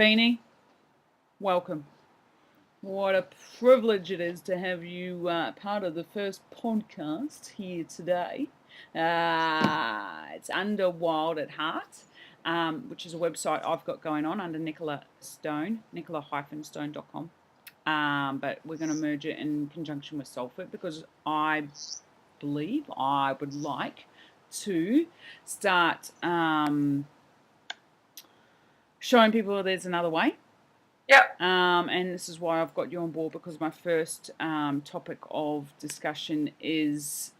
Beanie, welcome. What a privilege it is to have you part of the first podcast here today. It's under Wild at Heart, which is a website I've got going on under Nicola Stone, nicola-stone.com. But we're going to merge it in conjunction with Salford because I believe I would like to start showing people there's another way. Yep. And this is why I've got you on board, because my first topic of discussion is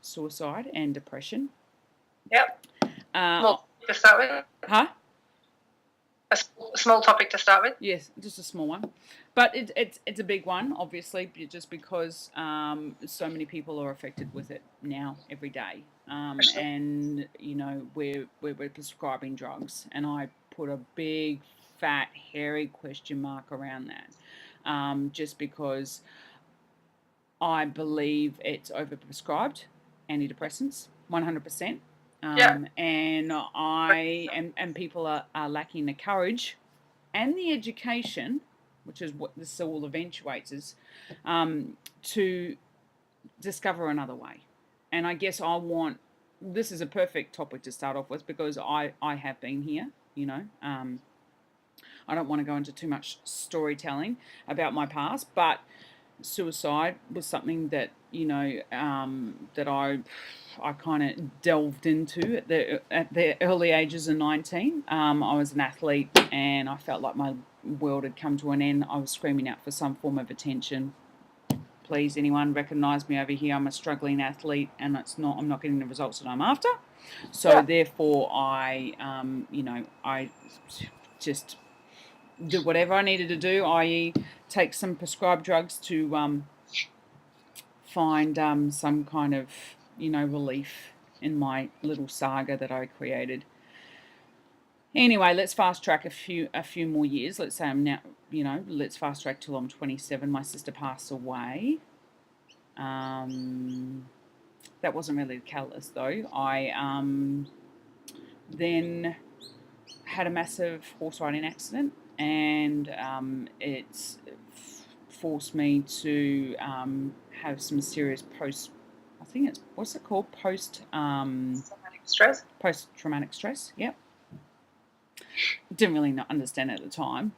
suicide and depression. Yep. Small to start with. Huh? A small topic to start with. Yes, just a small one, but it's a big one, obviously, just because so many people are affected with it now every day, and you know we're prescribing drugs, and I put a big fat hairy question mark around that, just because I believe it's overprescribed antidepressants, 100%. And people are lacking the courage and the education, which is what this all eventuates, is to discover another way. And I guess this is a perfect topic to start off with, because I have been here, you know. I don't want to go into too much storytelling about my past, but suicide was something that, you know, that I kind of delved into at the early ages of 19. I was an athlete, and I felt like my world had come to an end. I was screaming out for some form of attention. Please, anyone recognise me over here? I'm a struggling athlete, and I'm not getting the results that I'm after. So therefore, I just did whatever I needed to do, i.e. take some prescribed drugs to find some kind of, you know, relief in my little saga that I created. Anyway, let's fast track a few more years. Let's say I'm now, you know, let's fast track till I'm 27. My sister passed away. That wasn't really the catalyst, though. I then had a massive horse riding accident, and it's forced me to have some serious post-traumatic stress. Yep. Didn't really understand it at the time,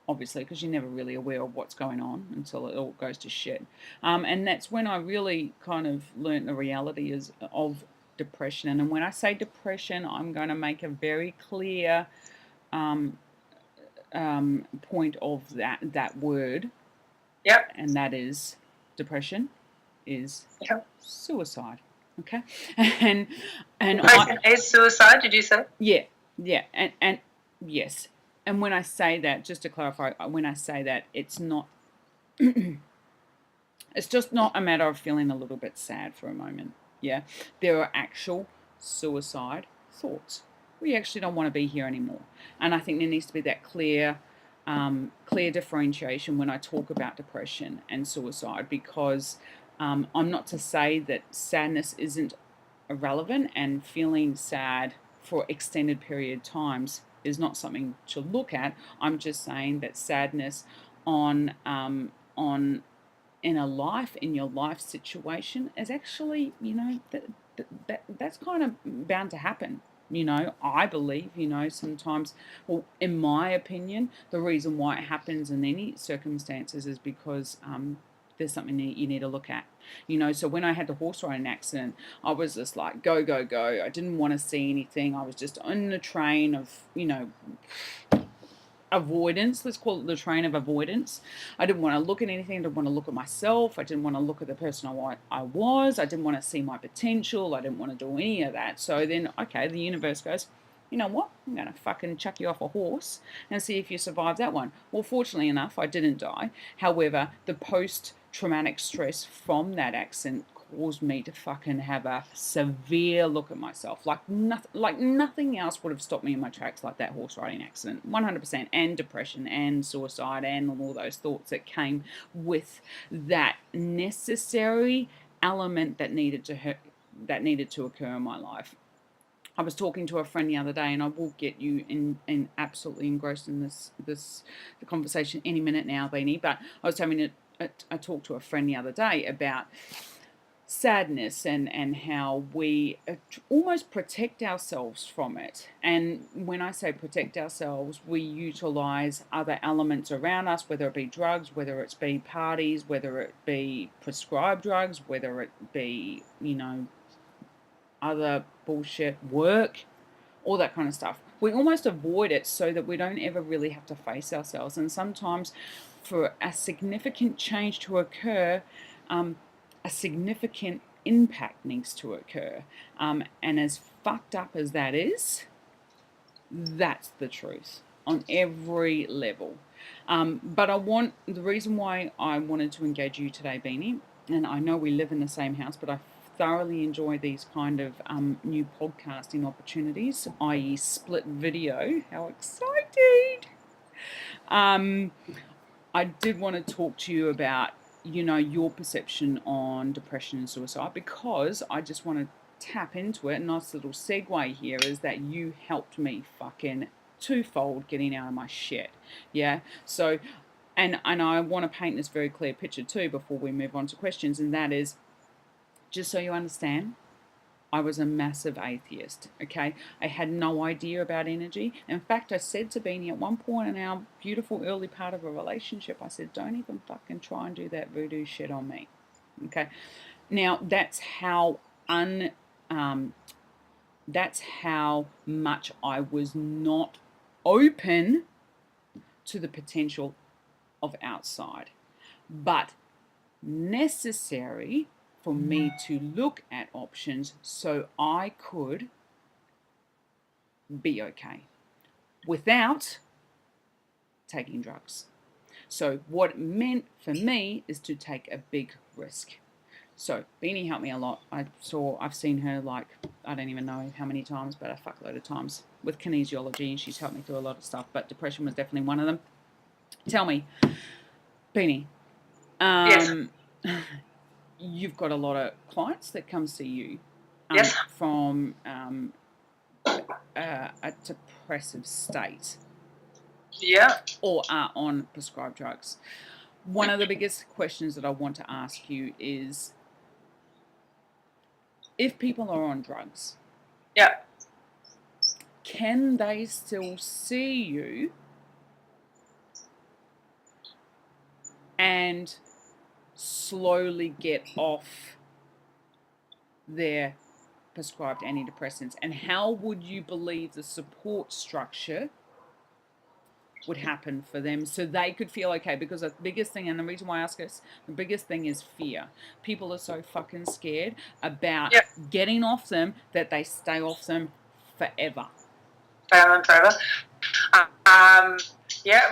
obviously, because you're never really aware of what's going on until it all goes to shit. And that's when I really kind of learnt the reality of depression. And when I say depression, I'm going to make a very clear point of that word. Yep. And that is, depression is suicide. Okay. And is suicide, did you say? Yeah. And yes. And when I say that, just to clarify, when I say that, it's not it's just not a matter of feeling a little bit sad for a moment. Yeah. There are actual suicide thoughts. We actually don't want to be here anymore. And I think there needs to be that clear differentiation when I talk about depression and suicide, because I'm not to say that sadness isn't irrelevant, and feeling sad for extended period times is not something to look at. I'm just saying that sadness in your life situation is actually, you know, that's kind of bound to happen. You know, I believe, you know, sometimes, well, in my opinion, the reason why it happens in any circumstances is because there's something that you need to look at. You know, so when I had the horse riding accident, I was just like, go, go, go. I didn't want to see anything. I was just on the train of, you know, avoidance. Let's call it the train of avoidance. I didn't want to look at anything. I didn't want to look at myself. I didn't want to look at the person I was. I didn't want to see my potential. I didn't want to do any of that. So then, okay, the universe goes, you know what? I'm going to fucking chuck you off a horse and see if you survive that one. Well, fortunately enough, I didn't die. However, the post-traumatic stress from that accident caused me to fucking have a severe look at myself. Like nothing else would have stopped me in my tracks like that horse riding accident. 100%. And depression and suicide and all those thoughts that came with that necessary element that needed to occur in my life. I was talking to a friend the other day, and I will get you in absolutely engrossed in the conversation any minute now, Beanie. But I was having I talked to a friend the other day about sadness and how we almost protect ourselves from it. And when I say protect ourselves, we utilize other elements around us, whether it be drugs, whether it be parties, whether it be prescribed drugs, whether it be, other bullshit, work, all that kind of stuff. We almost avoid it so that we don't ever really have to face ourselves. And sometimes, for a significant change to occur, a significant impact needs to occur. And as fucked up as that is, that's the truth on every level. But the reason why I wanted to engage you today, Beanie, and I know we live in the same house, but I thoroughly enjoy these kind of new podcasting opportunities, i.e. split video. How excited! I did want to talk to you about, your perception on depression and suicide, because I just want to tap into it. A nice little segue here is that you helped me fucking twofold getting out of my shit. Yeah. So, and I want to paint this very clear picture too before we move on to questions, and that is, just so you understand, I was a massive atheist, okay? I had no idea about energy. In fact, I said to Beanie at one point in our beautiful early part of a relationship, I said, don't even fucking try and do that voodoo shit on me, okay? Now, that's how much I was not open to the potential of outside, but necessary for me to look at options so I could be okay without taking drugs. So what it meant for me is to take a big risk. So Beanie helped me a lot. I've seen her like, I don't even know how many times, but a fuckload of times with kinesiology, and she's helped me through a lot of stuff, but depression was definitely one of them. Tell me, Beanie, Yes. you've got a lot of clients that come see you Yes. from a depressive state. Yeah. Or are on prescribed drugs. One of the biggest questions that I want to ask you is, if people are on drugs, yeah, can they still see you and slowly get off their prescribed antidepressants? And how would you believe the support structure would happen for them so they could feel okay? Because the biggest thing, and the reason why I ask this, the biggest thing is fear. People are so fucking scared about getting off them that they stay off them forever. Forever.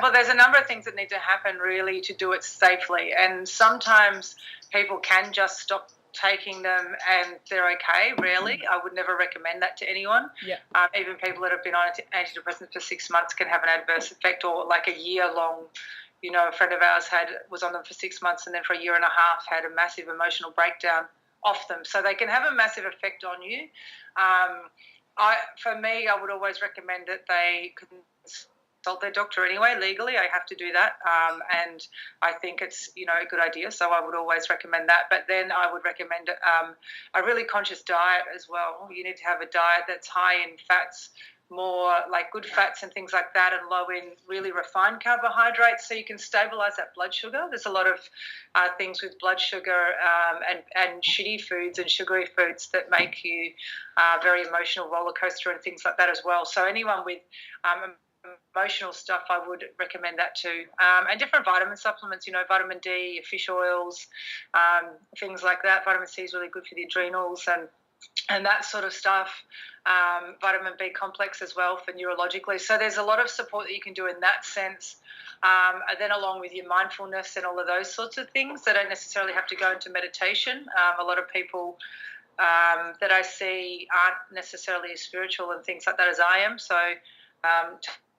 Well, there's a number of things that need to happen really to do it safely, and sometimes people can just stop taking them and they're okay. Rarely. I would never recommend that to anyone. Even people that have been on antidepressants for 6 months can have an adverse effect, or like a year long. A friend of ours was on them for 6 months, and then for a year and a half had a massive emotional breakdown off them. So they can have a massive effect on you. For me, I would always recommend that they consult their doctor anyway. Legally, I have to do that, and I think it's a good idea. So I would always recommend that. But then I would recommend a really conscious diet as well. You need to have a diet that's high in fats, more like good fats and things like that, and low in really refined carbohydrates, so you can stabilize that blood sugar. There's a lot of things with blood sugar and shitty foods and sugary foods that make you very emotional, roller coaster and things like that as well. So anyone with emotional stuff, I would recommend that too. And different vitamin supplements, vitamin D, fish oils, things like that. Vitamin C is really good for the adrenals and that sort of stuff. Vitamin B complex as well for neurologically. So there's a lot of support that you can do in that sense. And then along with your mindfulness and all of those sorts of things, they don't necessarily have to go into meditation. A lot of people that I see aren't necessarily as spiritual and things like that as I am. So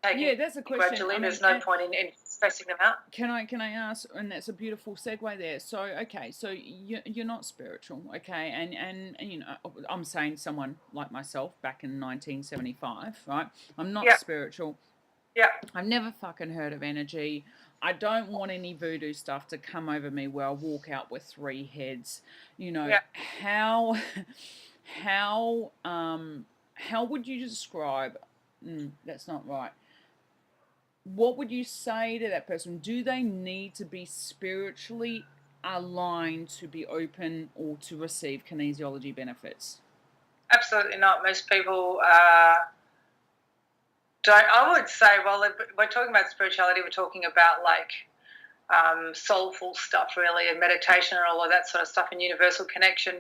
taking Yeah, that's a question. gradually. I mean, There's no point in spacing them out. can I ask? And that's a beautiful segue there. So okay, so you're not spiritual, okay? And you know, I'm saying someone like myself back in 1975, right? I'm not Yeah, spiritual. yeah, I've never fucking heard of energy. I don't want any voodoo stuff to come over me where I walk out with three heads. You know, yeah. how how how would you describe that's not right. What would you say to that person? Do they need to be spiritually aligned to be open or to receive kinesiology benefits? Absolutely not. Most people don't. I would say, well, if we're talking about spirituality, we're talking about like soulful stuff, really, and meditation and all of that sort of stuff, and universal connection.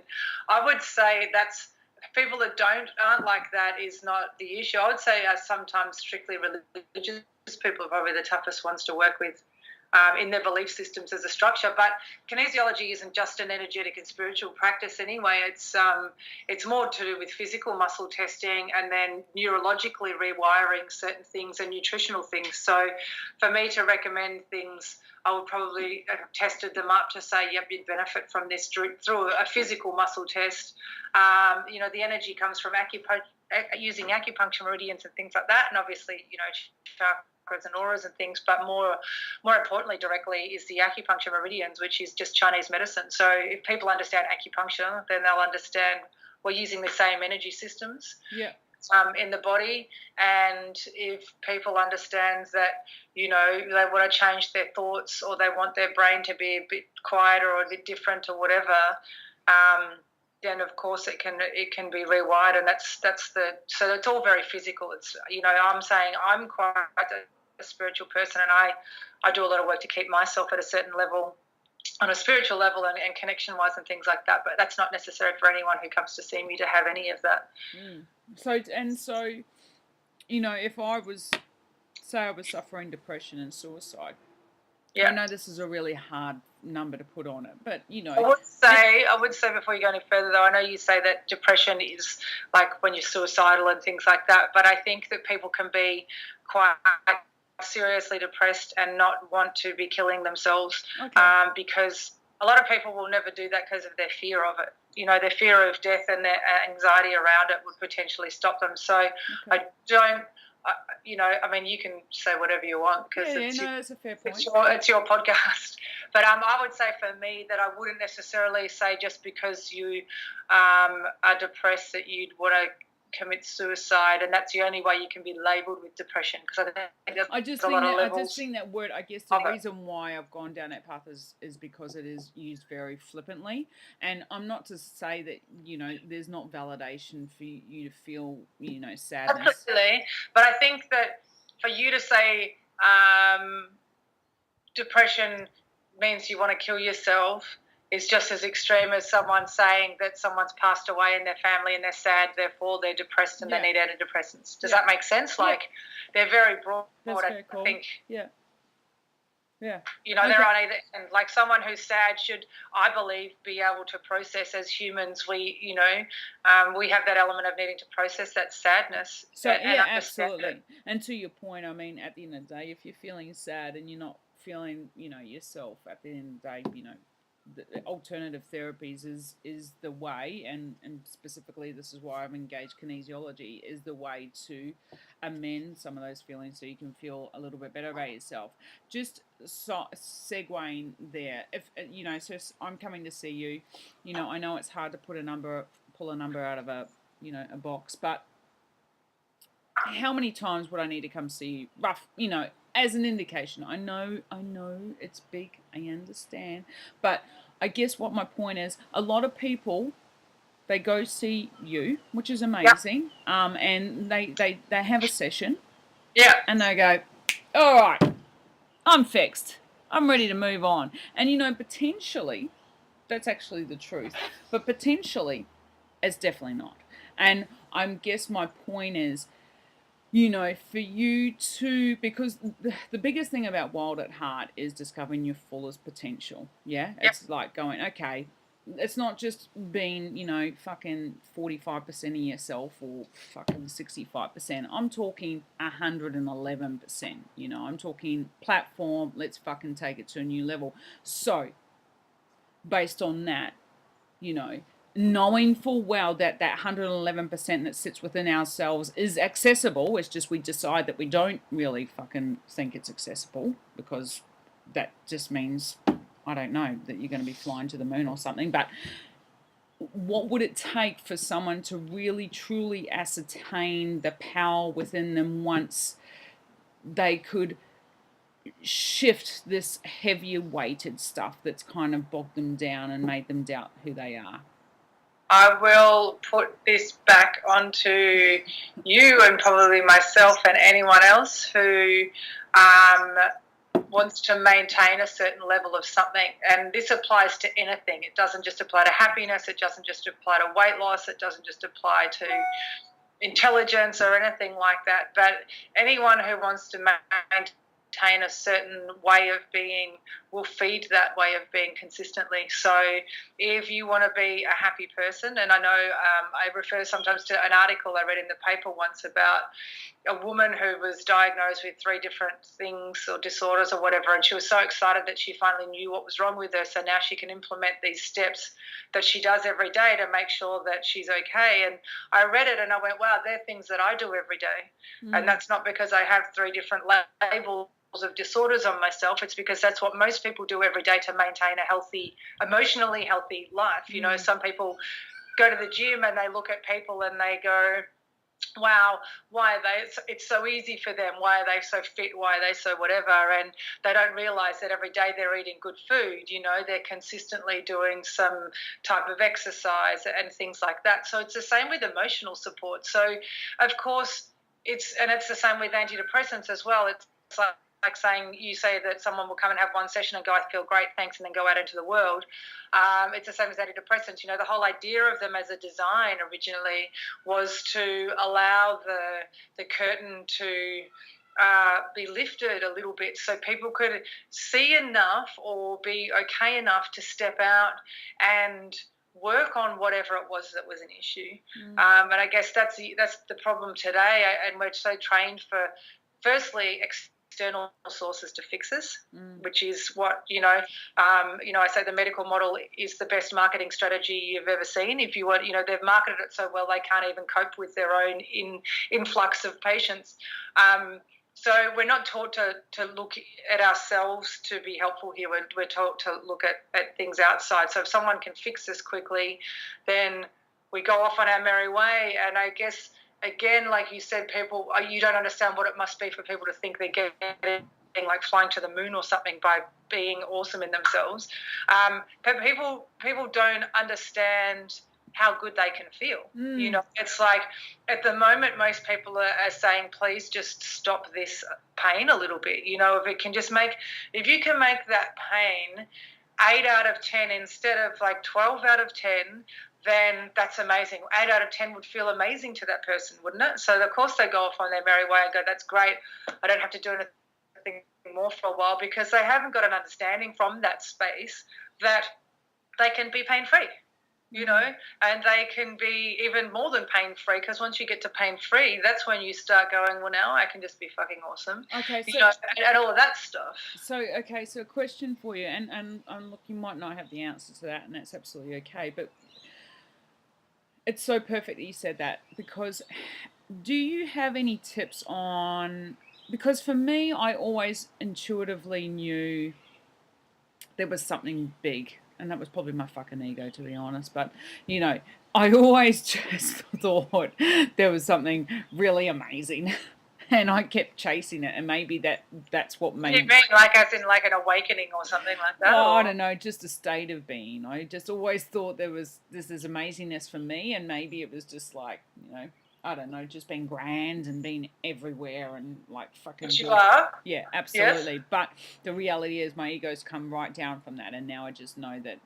I would say that's people that aren't like that is not the issue. I would say sometimes strictly religious people are probably the toughest ones to work with in their belief systems as a structure. But kinesiology isn't just an energetic and spiritual practice anyway. It's more to do with physical muscle testing and then neurologically rewiring certain things and nutritional things. So for me to recommend things, I would probably have tested them up to say, yep, you'd benefit from this through a physical muscle test. The energy comes from using acupuncture meridians and things like that, and obviously, chakras and auras and things, but more importantly directly is the acupuncture meridians, which is just Chinese medicine. So if people understand acupuncture, then they'll understand we're using the same energy systems. Yeah. In the body, and if people understand that they want to change their thoughts or they want their brain to be a bit quieter or a bit different or whatever, then of course it can be rewired, and so it's all very physical. It's I'm saying I'm quite a spiritual person, and I do a lot of work to keep myself at a certain level on a spiritual level and connection wise and things like that, but that's not necessary for anyone who comes to see me to have any of that. So if I was suffering depression and suicide, yeah. I know this is a really hard number to put on it, but I would say before you go any further though, I know you say that depression is like when you're suicidal and things like that, but I think that people can be quite seriously depressed and not want to be killing themselves. Okay. Because a lot of people will never do that because of their fear of it. Their fear of death and their anxiety around it would potentially stop them. So okay. I don't, you can say whatever you want because that's a fair point. It's your podcast. But I would say for me that I wouldn't necessarily say just because you are depressed that you'd want to commit suicide, and that's the only way you can be labelled with depression. Because I just think that word. I guess the reason why I've gone down that path is because it is used very flippantly, and I'm not to say that there's not validation for you to feel sadness. Absolutely, but I think that for you to say depression means you want to kill yourself is just as extreme as someone saying that someone's passed away in their family and they're sad, therefore they're depressed and they need antidepressants. Does that make sense? Like, they're very broad. That's very cool. I think. Yeah. They're on either end. Like someone who's sad should, I believe, be able to process. As humans, we have that element of needing to process that sadness. So absolutely. And to your point, I mean, at the end of the day, if you're feeling sad and you're not feeling, yourself, at the end of the day, the alternative therapies is the way, and specifically this is why I've engaged kinesiology, is the way to amend some of those feelings so you can feel a little bit better about yourself. Just segueing there, if so I'm coming to see you, I know it's hard to pull a number out of a box, but how many times would I need to come see you, as an indication? I know it's big, I understand, but I guess what my point is, a lot of people, they go see you, which is amazing, and they have a session, and they go, all right, I'm fixed, I'm ready to move on, and potentially that's actually the truth, but potentially it's definitely not. And I guess my point is, for you to, because the biggest thing about Wild at Heart is discovering your fullest potential. Yeah. It's like going, okay, it's not just being, fucking 45% of yourself or fucking 65%. I'm talking 111%. I'm talking platform. Let's fucking take it to a new level. So, based on that, you know, knowing full well that 111% that sits within ourselves is accessible. It's just we decide that we don't really fucking think it's accessible, because that just means, I don't know, that you're going to be flying to the moon or something. But what would it take for someone to really truly ascertain the power within them once they could shift this heavier weighted stuff that's kind of bogged them down and made them doubt who they are? I will put this back onto you and probably myself and anyone else who wants to maintain a certain level of something. And this applies to anything. It doesn't just apply to happiness. It doesn't just apply to weight loss. It doesn't just apply to intelligence or anything like that. But anyone who wants to maintain a certain way of being will feed that way of being consistently. So if you want to be a happy person, and I know I refer sometimes to an article I read in the paper once about a woman who was diagnosed with 3 different things or disorders or whatever, and she was so excited that she finally knew what was wrong with her, so now she can implement these steps that she does every day to make sure that she's okay. And I read it and I went, wow, they're things that I do every day. And that's not because I have 3 different labels of disorders on myself. It's because that's what most people do every day to maintain a healthy, emotionally healthy life. You know, some people go to the gym and they look at people and they go, wow, why are they, it's so easy for them, why are they so fit, why are they so whatever, and they don't realize that every day they're eating good food, they're consistently doing some type of exercise and things like that. So it's the same with emotional support. So of course it's the same with antidepressants as well. It's like saying, you say that someone will come and have one session and go, I feel great, thanks, and then go out into the world. It's the same as antidepressants. The whole idea of them as a design originally was to allow the curtain to be lifted a little bit so people could see enough or be okay enough to step out and work on whatever it was that was an issue. And I guess that's the problem today, and we're so trained for, firstly, external sources to fix us, which is what, I say the medical model is the best marketing strategy you've ever seen. If you want, they've marketed it so well they can't even cope with their own influx of patients. So we're not taught to look at ourselves to be helpful here. We're taught to look at things outside. So if someone can fix us quickly, then we go off on our merry way. And I guess, again, like you said, people, you don't understand what it must be for people to think they're getting like flying to the moon or something by being awesome in themselves. But people don't understand how good they can feel. It's like at the moment most people are saying, please just stop this pain a little bit. If you can make that pain 8 out of 10 instead of like 12 out of 10, then that's amazing. 8 out of 10 would feel amazing to that person, wouldn't it? So, of course, they go off on their merry way and go, that's great. I don't have to do anything more for a while, because they haven't got an understanding from that space that they can be pain-free, and they can be even more than pain-free, because once you get to pain-free, that's when you start going, well, now I can just be fucking awesome. Okay, so, and all of that stuff. So, okay, so a question for you, and look, you might not have the answer to that, and that's absolutely okay, but it's so perfect that you said that, because do you have any tips on, because for me, I always intuitively knew there was something big, and that was probably my fucking ego, to be honest, but, I always just thought there was something really amazing, and I kept chasing it, and maybe that's what made... You mean like as in like an awakening or something like that? Oh, I don't know, just a state of being. I just always thought there was this amazingness for me, and maybe it was just like, I don't know, just being grand and being everywhere and like fucking... But you are? Yeah, absolutely. Yes. But the reality is my ego's come right down from that, and now I just know that,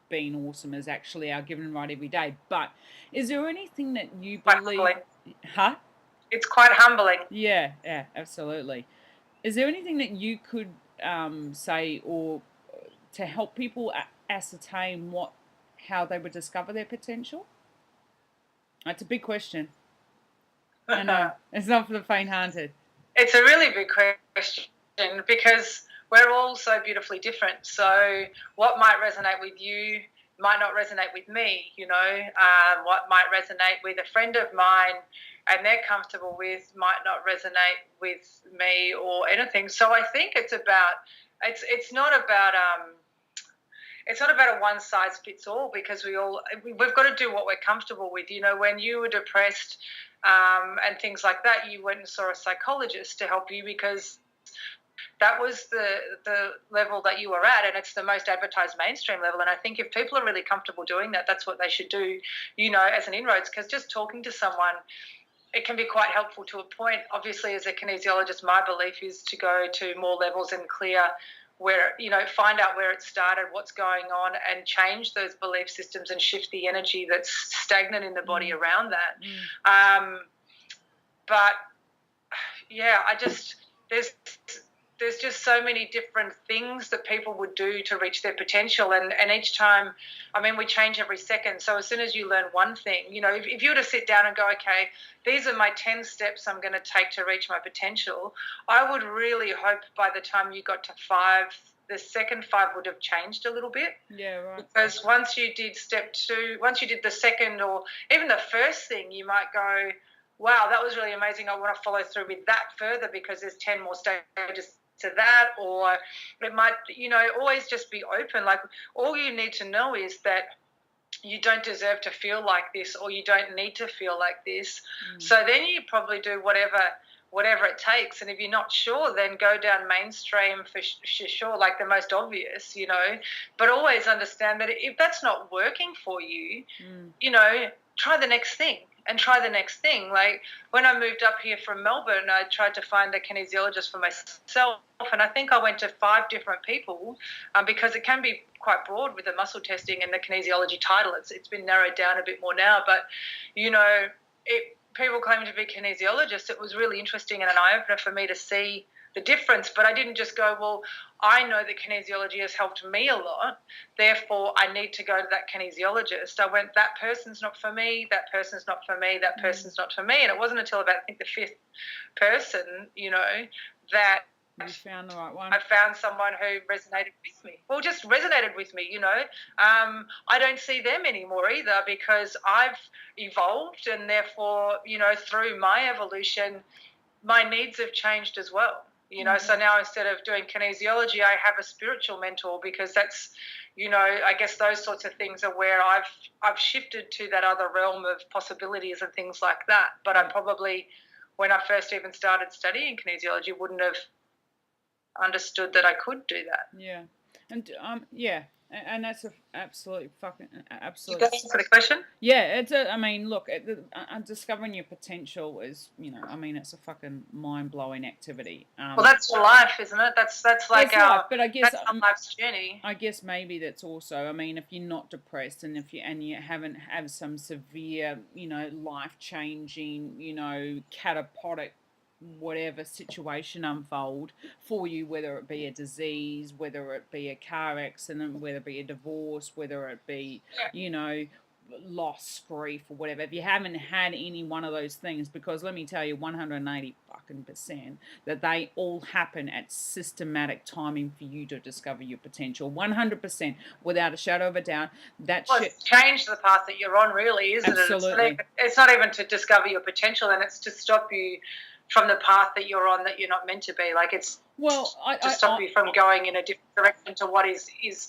being awesome is actually our given right every day. But is there anything that you believe... Huh? It's quite humbling. Yeah, absolutely. Is there anything that you could say, or to help people ascertain what how they would discover their potential? That's a big question. I know. It's not for the faint-hearted. It's a really big question because we're all so beautifully different. So what might resonate with you might not resonate with me, what might resonate with a friend of mine and they're comfortable with might not resonate with me or anything. So I think it's not about a one size fits all, because we've got to do what we're comfortable with. When you were depressed and things like that, you went and saw a psychologist to help you because that was the level that you were at, and it's the most advertised mainstream level. And I think if people are really comfortable doing that, that's what they should do, as an inroads, because just talking to someone, it can be quite helpful to a point. Obviously, as a kinesiologist, my belief is to go to more levels and clear where, find out where it started, what's going on, and change those belief systems and shift the energy that's stagnant in the body around that. But yeah, there's just so many different things that people would do to reach their potential. And each time, we change every second. So as soon as you learn one thing, if you were to sit down and go, okay, these are my 10 steps I'm going to take to reach my potential, I would really hope by the time you got to 5, the second 5 would have changed a little bit. Yeah, right. Because once you did step 2, once you did the second or even the first thing, you might go, wow, that was really amazing. I want to follow through with that further because there's 10 more stages to that. Or it might, always just be open. Like, all you need to know is that you don't deserve to feel like this, or you don't need to feel like this. So then you probably do whatever it takes. And if you're not sure, then go down mainstream for sure, like the most obvious, but always understand that if that's not working for you, try the next thing. And try the next thing. Like, when I moved up here from Melbourne, I tried to find a kinesiologist for myself, and I think I went to 5 different people because it can be quite broad with the muscle testing and the kinesiology title. It's been narrowed down a bit more now, but people claiming to be kinesiologists, it was really interesting and an eye-opener for me to see the difference. But I didn't just go, well, I know that kinesiology has helped me a lot, therefore I need to go to that kinesiologist. I went, that person's not for me, that person's not for me, that person's not for me. And it wasn't until about, I think, the 5th person, that you found the right one. I found someone who resonated with me. Well, just resonated with me, I don't see them anymore either because I've evolved, and therefore, through my evolution, my needs have changed as well. So now instead of doing kinesiology, I have a spiritual mentor, because that's, I guess those sorts of things are where I've shifted to that other realm of possibilities and things like that. But I probably, when I first even started studying kinesiology, wouldn't have understood that I could do that. Yeah. And and that's absolute. Did that answer the question? Yeah, look, discovering your potential is, it's a fucking mind-blowing activity. Well, that's your life, isn't it? That's like our life, but I guess that's our life's journey. I guess maybe that's also, if you're not depressed and if you haven't have some severe, life-changing, catapultic whatever situation unfold for you, whether it be a disease, whether it be a car accident, whether it be a divorce, whether it be, loss, grief, or whatever. If you haven't had any one of those things, because let me tell you, 180% that they all happen at systematic timing for you to discover your potential. 100%, without a shadow of a doubt. It's changed the path that you're on, really, isn't Absolutely. it? It's not even to discover your potential, and it's to stop you from the path that you're on that you're not meant to be. Like, it's to stop you from going in a different direction to what is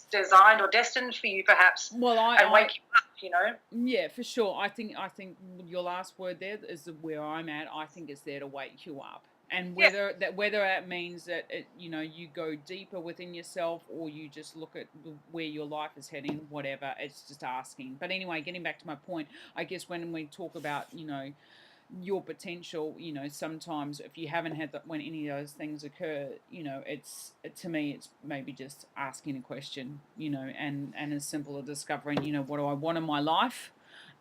designed or destined for you, perhaps. Well, and wake you up, Yeah, for sure. I think your last word there is where I'm at. I think it's there to wake you up. And whether that means that you go deeper within yourself, or you just look at where your life is heading, whatever, it's just asking. But anyway, getting back to my point, I guess when we talk about your potential, sometimes if you haven't had that, when any of those things occur, to me it's maybe just asking a question, and as simple as discovering, what do I want in my life,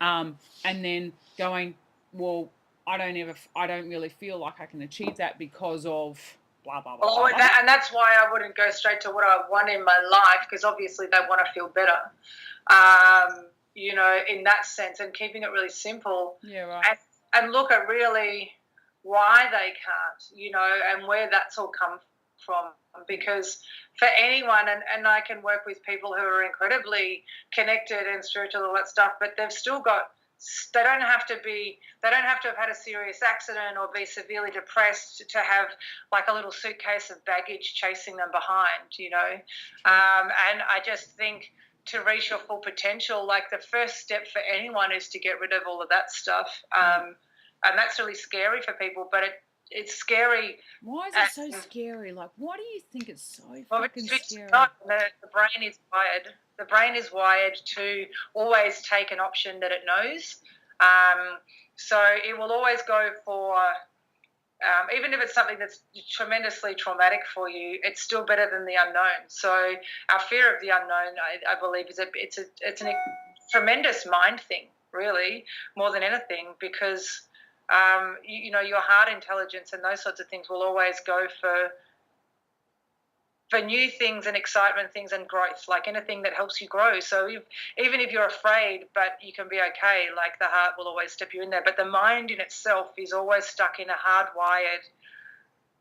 and then going, well, I don't really feel like I can achieve that because of blah blah blah. Well, and that's why I wouldn't go straight to what I want in my life, because obviously they want to feel better. in that sense, and keeping it really simple. Yeah, right. And look at really why they can't, and where that's all come from. Because for anyone, and I can work with people who are incredibly connected and spiritual, all that stuff, but they've still got, they don't have to have had a serious accident or be severely depressed to have like a little suitcase of baggage chasing them behind. And I just think to reach your full potential, like the first step for anyone is to get rid of all of that stuff. And that's really scary for people, but it's scary. Why is it so scary? Like, why do you think it's so fucking scary? The brain is wired. The brain is wired to always take an option that it knows. So it will always go for, even if it's something that's tremendously traumatic for you, it's still better than the unknown. So our fear of the unknown, I believe, it's a tremendous mind thing, really, more than anything, because your heart intelligence and those sorts of things will always go for new things and excitement things and growth, like anything that helps you grow. So even if you're afraid, but you can be okay, like the heart will always step you in there. But the mind in itself is always stuck in a hardwired,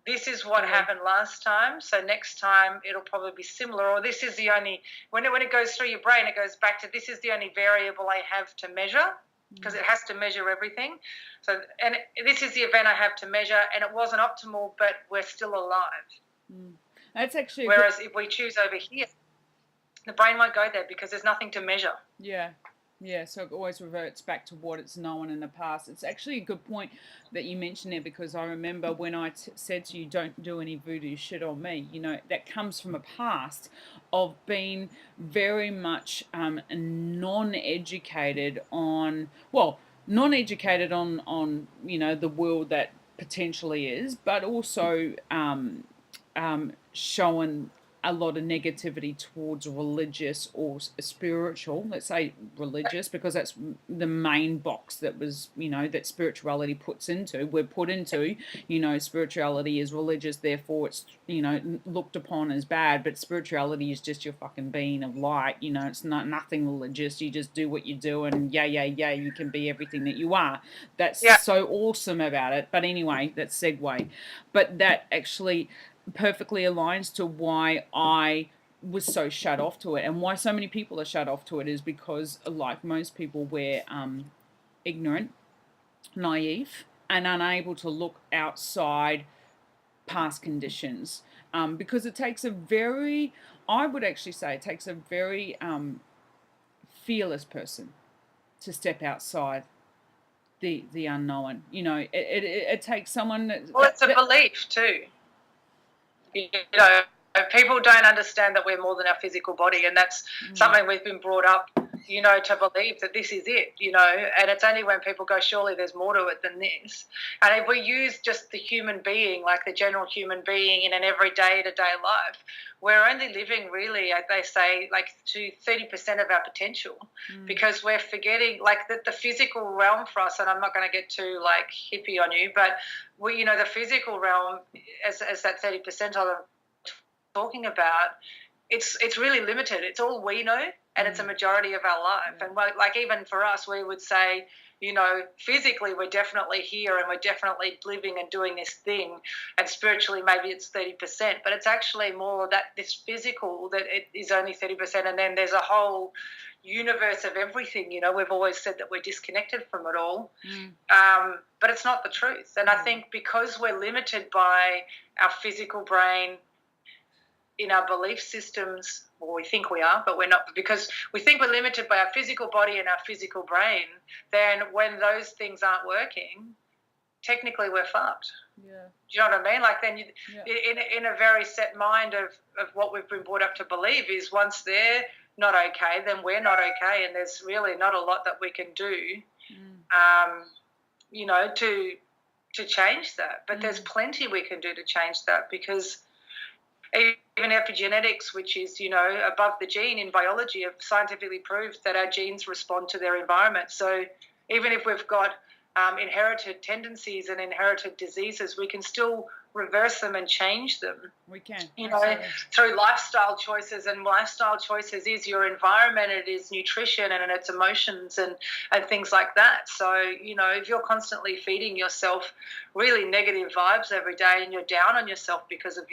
this is what happened last time, so next time it'll probably be similar, or this is the only, when it goes through your brain, it goes back to this is the only variable I have to measure, because it has to measure everything. So, and this is the event I have to measure, and it wasn't optimal, but we're still alive. That's actually whereas if we choose over here, the brain won't go there because there's nothing to measure. Yeah, so it always reverts back to what it's known in the past. It's actually a good point that you mentioned there, because I remember when I said to you, don't do any voodoo shit on me, that comes from a past of being very much non-educated on the world that potentially is, but also showing a lot of negativity towards religious or spiritual, let's say religious, because that's the main box that was, that spirituality we're put into, spirituality is religious, therefore it's, looked upon as bad, but spirituality is just your fucking being of light, it's nothing religious, you just do what you do, and you can be everything that you are. That's so awesome about it. But anyway, that's segue. But that actually perfectly aligns to why I was so shut off to it, and why so many people are shut off to it is because, like most people, we're ignorant, naive, and unable to look outside past conditions, because it takes a very fearless person to step outside the unknown. It takes someone it's a belief too. People don't understand that we're more than our physical body, and that's something we've been brought up, to believe that this is it, and it's only when people go, surely there's more to it than this. And if we use just the human being, like the general human being in an everyday to day life, we're only living really, they say, like to 30% of our potential, because we're forgetting like the physical realm for us, and I'm not going to get too like hippie on you, but the physical realm as that 30% I'm talking about, it's really limited. It's all we know, and it's a majority of our life. And like even for us, we would say, physically we're definitely here and we're definitely living and doing this thing, and spiritually maybe it's 30%, but it's actually more that this physical that it is only 30%, and then there's a whole universe of everything. We've always said that we're disconnected from it all, but it's not the truth. And I think because we're limited by our physical brain in our belief systems, or we think we are, but we're not, because we think we're limited by our physical body and our physical brain, then when those things aren't working, technically we're fucked. Yeah. Do you know what I mean? Like then in a very set mind of what we've been brought up to believe is once they're not okay, then we're not okay, and there's really not a lot that we can do, to change that. But there's plenty we can do to change that, because even epigenetics, which is, above the gene in biology, have scientifically proved that our genes respond to their environment. So even if we've got inherited tendencies and inherited diseases, we can still reverse them and change them. We can. You Absolutely. know, through lifestyle choices, and lifestyle choices is your environment, it is nutrition, and it's emotions and things like that. So, you know, if you're constantly feeding yourself really negative vibes every day and you're down on yourself because of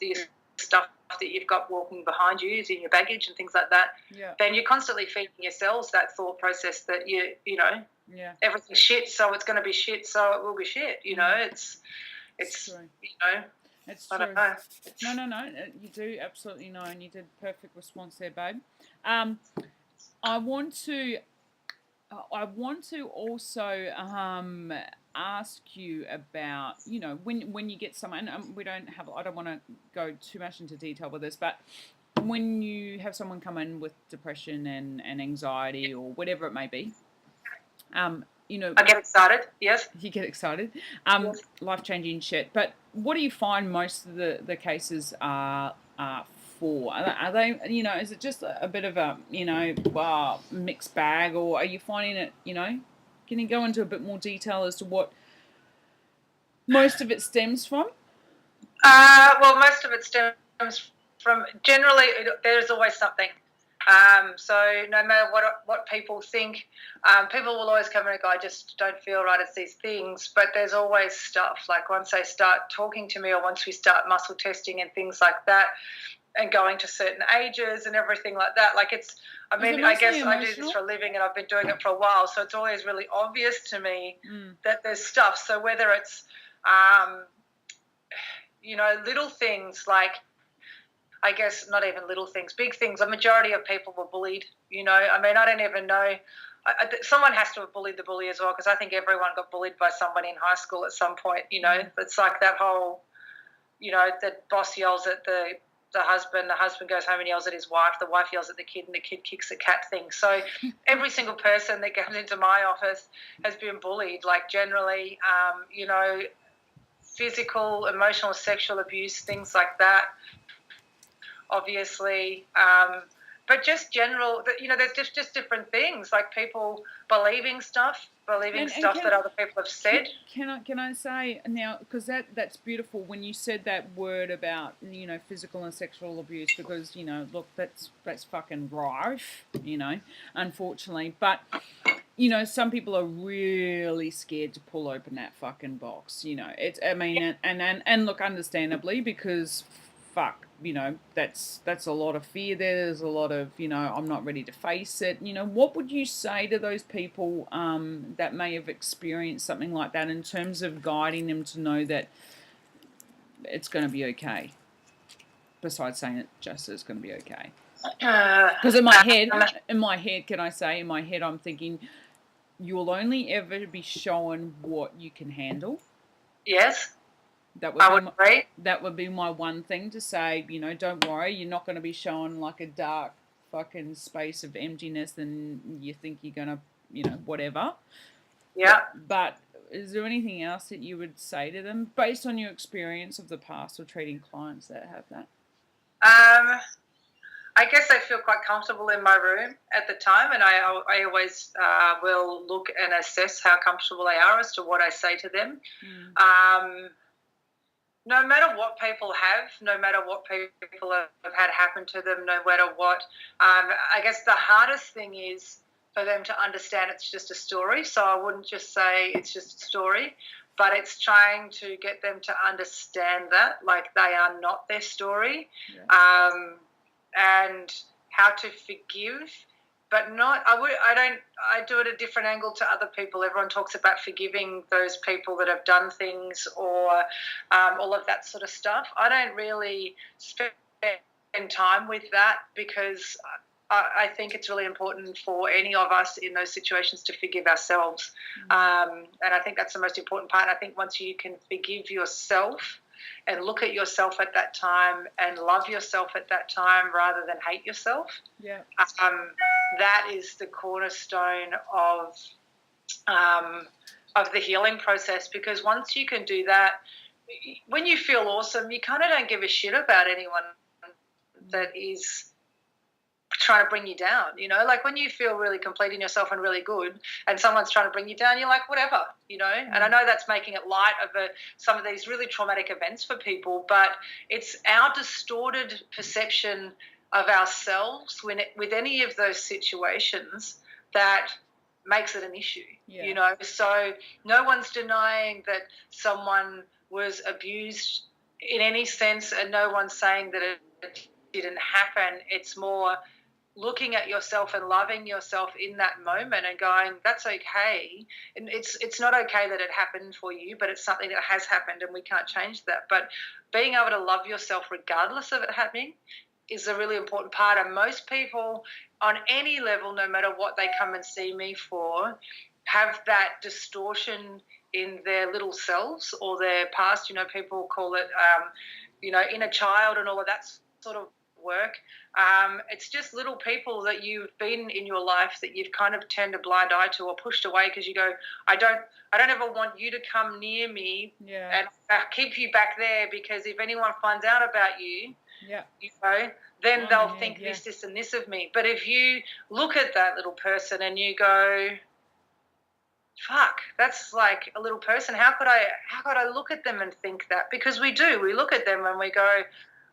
the stuff that you've got walking behind you, is in your baggage and things like that, then you're constantly feeding yourselves that thought process that you know, everything's shit, so it's going to be shit, so it will be shit. You know, it's true. You know, it's I true. don't know. No, you do absolutely know, and you did perfect response there, babe. I want to also ask you about, you know, when you get someone, I don't want to go too much into detail with this, but when you have someone come in with depression and anxiety or whatever it may be, you know, I get excited. Yes, you get excited. Yes. Life-changing shit. But what do you find most of the cases are for? Are they, you know, is it just a bit of a, you know, mixed bag, or are you finding it, you know, can you go into a bit more detail as to what most of it stems from? Well, most of it stems from, generally, there's always something. So no matter what people think, people will always come and go, I just don't feel right, it's these things. But there's always stuff. Like once they start talking to me, or once we start muscle testing and things like that, and going to certain ages and everything like that, like it's, I mean, I guess I do this for a living and I've been doing it for a while, so it's always really obvious to me that there's stuff. So whether it's, you know, little things like, I guess not even little things, big things. A majority of people were bullied, you know. I mean, I don't even know. Someone has to have bullied the bully as well, because I think everyone got bullied by somebody in high school at some point, you know. It's like that whole, you know, the boss yells at the husband goes home and yells at his wife, the wife yells at the kid, and the kid kicks the cat thing. So every single person that comes into my office has been bullied, like generally, you know, physical, emotional, sexual abuse, things like that. Obviously, but just general, you know, there's just different things, like people believing stuff that other people have said. Can I say now, because that's beautiful when you said that word about, you know, physical and sexual abuse, because, you know, look, that's fucking rife, you know, unfortunately. But, you know, some people are really scared to pull open that fucking box, you know. It's, I mean, and look, understandably, because fuck, you know, that's a lot of fear there. There's a lot of, you know, I'm not ready to face it. You know, what would you say to those people that may have experienced something like that, in terms of guiding them to know that it's going to be okay? Besides saying it just is going to be okay. Because in my head, can I say, in my head, I'm thinking, you'll only ever be shown what you can handle. Yes. I would agree. That would be my one thing to say, you know, don't worry, you're not going to be shown like a dark fucking space of emptiness and you think you're going to, you know, whatever. Yeah. But is there anything else that you would say to them based on your experience of the past or treating clients that have that? I guess I feel quite comfortable in my room at the time, and I always will look and assess how comfortable they are as to what I say to them. No matter what people have, no matter what people have had happen to them, no matter what, I guess the hardest thing is for them to understand it's just a story. So I wouldn't just say it's just a story, but it's trying to get them to understand that, like, they are not their story, and how to forgive. But not, I do it a different angle to other people. Everyone talks about forgiving those people that have done things, or all of that sort of stuff. I don't really spend time with that, because I think it's really important for any of us in those situations to forgive ourselves. And I think that's the most important part. I think once you can forgive yourself and look at yourself at that time and love yourself at that time rather than hate yourself, that is the cornerstone of the healing process. Because once you can do that, when you feel awesome, you kind of don't give a shit about anyone that is trying to bring you down, like when you feel really complete in yourself and really good and someone's trying to bring you down, you're like, whatever, and I know that's making it light of some of these really traumatic events for people, but it's our distorted perception of ourselves with any of those situations that makes it an issue, so no one's denying that someone was abused in any sense, and no one's saying that it didn't happen. It's more looking at yourself and loving yourself in that moment and going, that's okay. And it's not okay that it happened for you, but it's something that has happened and we can't change that. But being able to love yourself regardless of it happening is a really important part. And most people on any level, no matter what they come and see me for, have that distortion in their little selves or their past. People call it, inner child and all of that sort of work. It's just little people that you've been in your life that you've kind of turned a blind eye to or pushed away because you go, I don't ever want you to come near me, and keep you back there, because if anyone finds out about you, then they'll think this and this of me. But if you look at that little person and you go, fuck, that's like a little person. How could I look at them and think that? Because we do. We look at them and we go,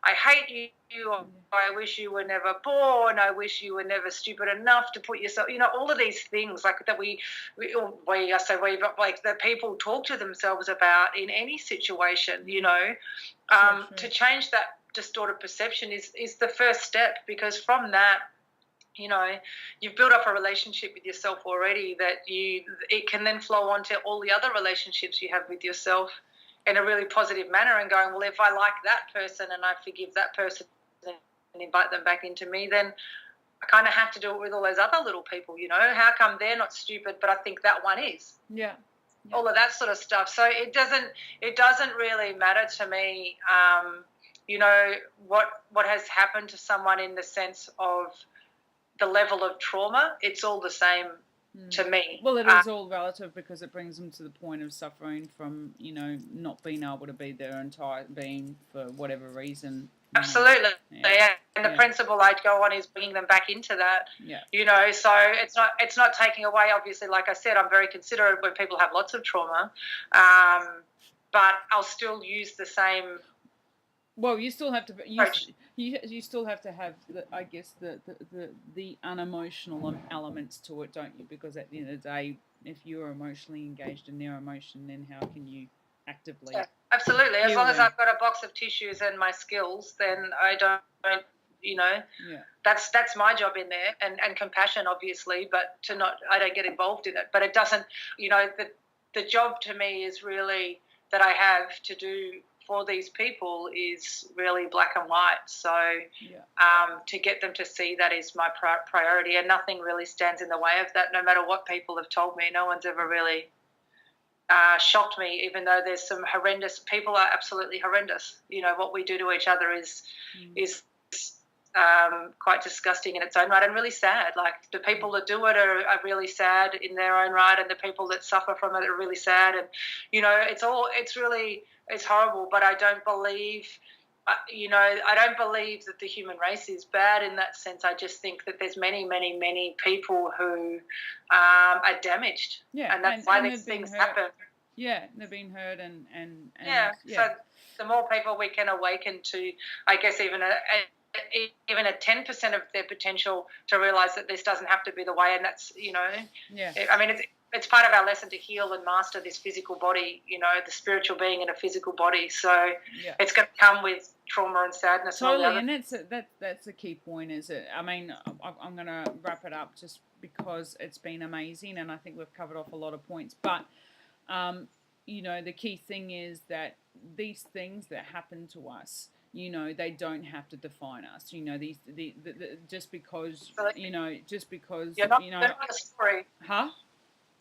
I hate you, or I wish you were never born, I wish you were never stupid enough to put yourself, all of these things like that but like that people talk to themselves about in any situation, to change that distorted perception is the first step, because from that, you've built up a relationship with yourself already that it can then flow on to all the other relationships you have with yourself in a really positive manner, and going, well, if I like that person and I forgive that person and invite them back into me, then I kind of have to do it with all those other little people, how come they're not stupid, but I think that one is. Yeah. All of that sort of stuff. So it doesn't really matter to me, what has happened to someone in the sense of the level of trauma. It's all the same to me. Well, it is all relative, because it brings them to the point of suffering from, not being able to be their entire being for whatever reason. Absolutely. And the principle I'd go on is bringing them back into that. So it's not taking away, obviously, like I said, I'm very considerate when people have lots of trauma, but I'll still use the same. Well, you still have to. You still have to have, the unemotional elements to it, don't you? Because at the end of the day, if you're emotionally engaged in their emotion, then how can you actively? Yeah, absolutely. As long as I've got a box of tissues and my skills, then I don't. That's my job in there, and compassion, obviously, but I don't get involved in it. But it doesn't. The job to me is really that I have to do for these people is really black and white. So to get them to see that is my priority, and nothing really stands in the way of that, no matter what people have told me. No one's ever really shocked me, even though there's some horrendous people are absolutely horrendous. What we do to each other is quite disgusting in its own right, and really sad. Like, the people that do it are really sad in their own right, and the people that suffer from it are really sad. And it's horrible. But I don't believe that the human race is bad in that sense. I just think that there's many, many, many people who are damaged, and that's why these things happen. Yeah, they've been hurt, and So the more people we can awaken to, I guess, even a 10% of their potential to realise that this doesn't have to be the way, and that's, I mean, it's part of our lesson to heal and master this physical body, the spiritual being in a physical body. So it's going to come with trauma and sadness. Totally, and that's a key point, is it? I mean, I'm going to wrap it up just because it's been amazing, and I think we've covered off a lot of points. But, the key thing is that these things that happen to us, they don't have to define us. These just because you're not your story. Huh?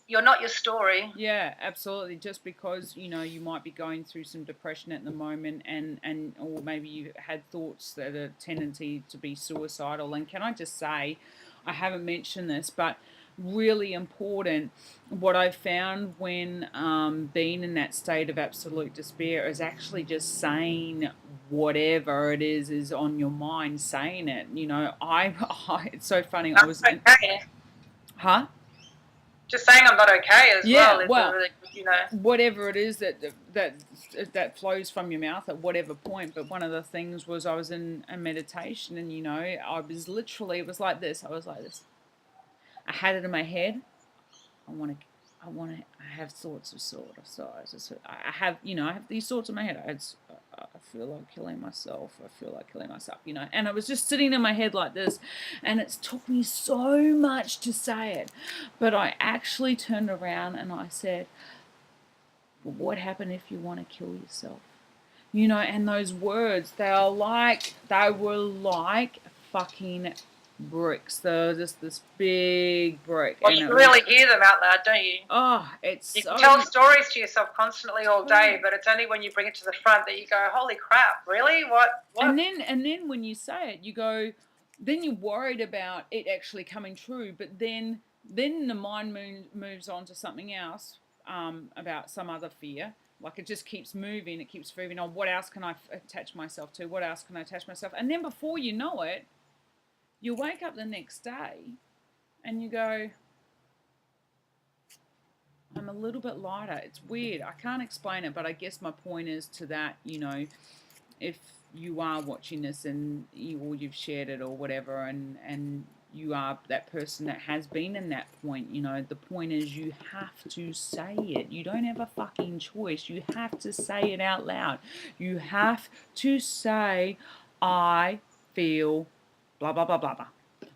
You're not your story. Yeah, absolutely. Just because you might be going through some depression at the moment, and or maybe you had thoughts that are tendency to be suicidal. And can I just say, I haven't mentioned this, but really important. What I found when being in that state of absolute despair is actually just saying whatever it is on your mind, saying it. You know, it's so funny. I Not was in, okay. huh? Just saying I'm not okay as well Yeah, is a well, really, you know. whatever it is that that flows from your mouth at whatever point. But one of the things was I was in a meditation, and you know, I was literally, it was like this. I was like this. I had it in my head. I want to. I have thoughts of sort of size. I have, you know, I have these thoughts in my head. I feel like killing myself. I feel like killing myself, you know. And it was just sitting in my head like this. And it's took me so much to say it. But I actually turned around and I said, but what happened if you want to kill yourself? You know, and those words, they were like fucking bricks. They were just this big brick. Well, And you it can was, really hear them out loud, don't you? oh, it's You can so, tell stories to yourself constantly all day, totally. but it's only when you bring it to the front that you go, "Holy crap, really? What? And What?" then when you say it, you go, then you're worried about it actually coming true, but then the mind moves on to something else, about some other fear. Like it just keeps moving. It keeps moving on. What else can I attach myself to? What else can I attach myself? And then before you know it, you wake up the next day and you go, I'm a little bit lighter. It's weird. I can't explain it, but I guess my point is to that, you know, if you are watching this and or you've shared it or whatever, and you are that person that has been in that point, you know, the point is you have to say it. You don't have a fucking choice. You have to say it out loud. You have to say, I feel blah blah blah blah blah,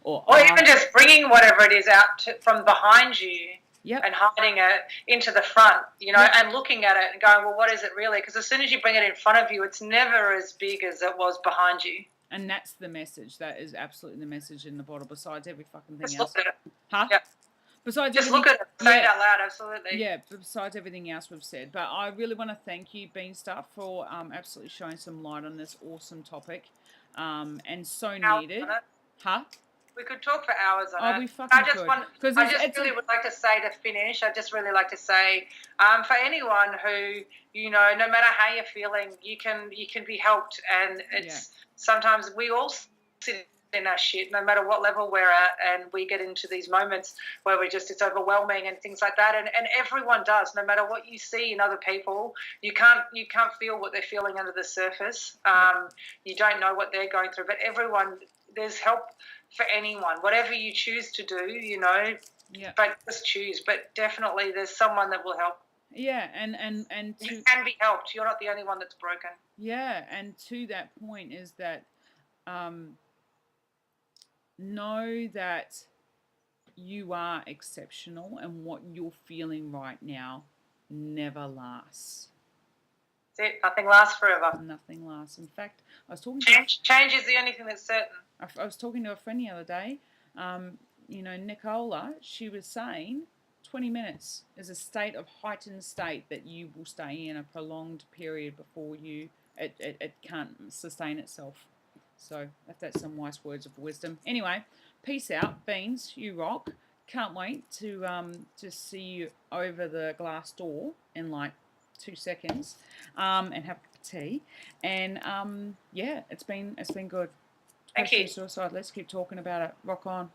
or Or even just bringing whatever it is out from behind you yep, and hiding it into the front, you know, yep. and looking at it and going, well, what is it really? Because as soon as you bring it in front of you, it's never as big as it was behind you. And that's the message. That is absolutely the message in the bottle. Besides every fucking thing Just else, look at it. huh? Yeah. Besides Just everything, look at it. Say it yeah, out loud. Absolutely. yeah. Besides everything else we've said, but I really want to thank you, Beanstar, for absolutely showing some light on this awesome topic, and so Hours needed, on it. huh? We could talk for hours on Oh, it. we fucking could, because I just it's really a would like to say to finish, I just really like to say, for anyone who, you know, no matter how you're feeling, you can be helped. And it's sometimes we all sit in our shit, no matter what level we're at, and we get into these moments where it's overwhelming and things like that. And everyone does, no matter what you see in other people, you can't feel what they're feeling under the surface. You don't know what they're going through, but there's help for anyone, whatever you choose to do, you know, yeah, but just choose. But definitely there's someone that will help. yeah, and You to can be helped. You're not the only one that's broken. yeah, and to that point is that um, know that you are exceptional, and what you're feeling right now never lasts. That's it. Nothing lasts forever. Nothing lasts. In fact, I was talking Change is the only thing that's certain. I was talking to a friend the other day. You know, Nicola, she was saying 20 minutes is a state of heightened state that you will stay in a prolonged period before it can't sustain itself. So that's some wise words of wisdom. Anyway, peace out, Beans. You rock. Can't wait to see you over the glass door in like 2 seconds, and have a cup of tea. And yeah, it's been good. Thank you. Suicide. Let's keep talking about it. Rock on.